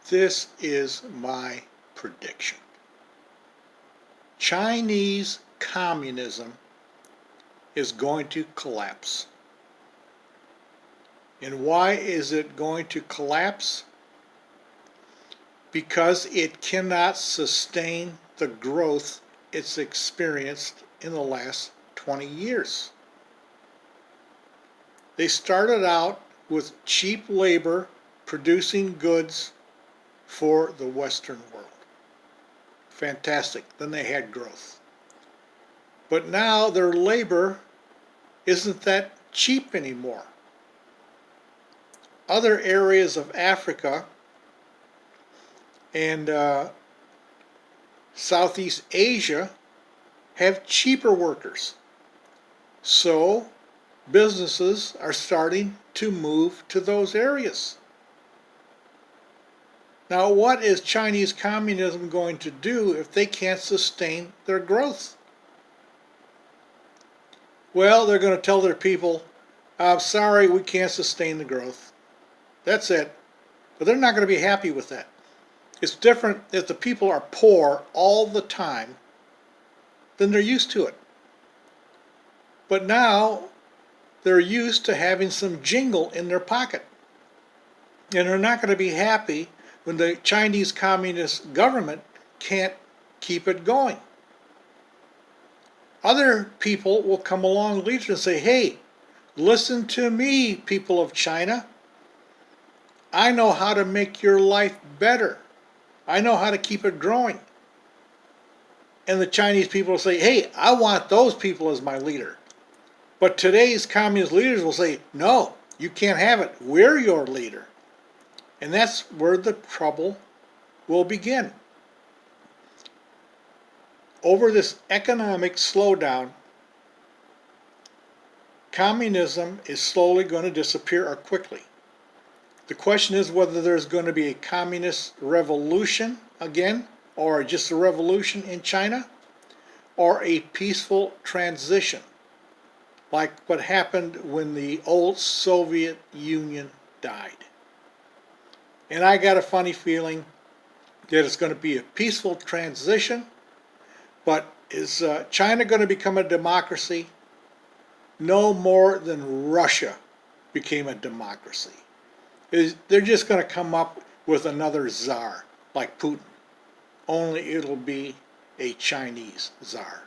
This is my prediction. Chinese communism is going to collapse. And why is it going to collapse? Because it cannot sustain the growth it's experienced in the last 20 years. They started out with cheap labor producing goods for the Western world. Fantastic. Then they had growth. But now their labor isn't that cheap anymore. Other areas of Africa and Southeast Asia have cheaper workers. So businesses are starting to move to those areas. Now, what is Chinese communism going to do if they can't sustain their growth? Well, they're going to tell their people, I'm sorry, we can't sustain the growth. That's it. But they're not going to be happy with that. It's different if the people are poor all the time, then they're used to it. But now they're used to having some jingle in their pocket. And they're not going to be happy when the Chinese Communist government can't keep it going. Other people will come along later and say, hey, listen to me, people of China. I know how to make your life better. I know how to keep it growing. And the Chinese people will say, hey, I want those people as my leader. But today's communist leaders will say, no, you can't have it. We're your leader. And that's where the trouble will begin. Over this economic slowdown, communism is slowly going to disappear or quickly. The question is whether there's going to be a communist revolution again, or just a revolution in China, or a peaceful transition, like what happened when the old Soviet Union died. And I got a funny feeling that it's going to be a peaceful transition, but is China going to become a democracy? No more than Russia became a democracy. They're just going to come up with another czar like Putin, only it'll be a Chinese czar.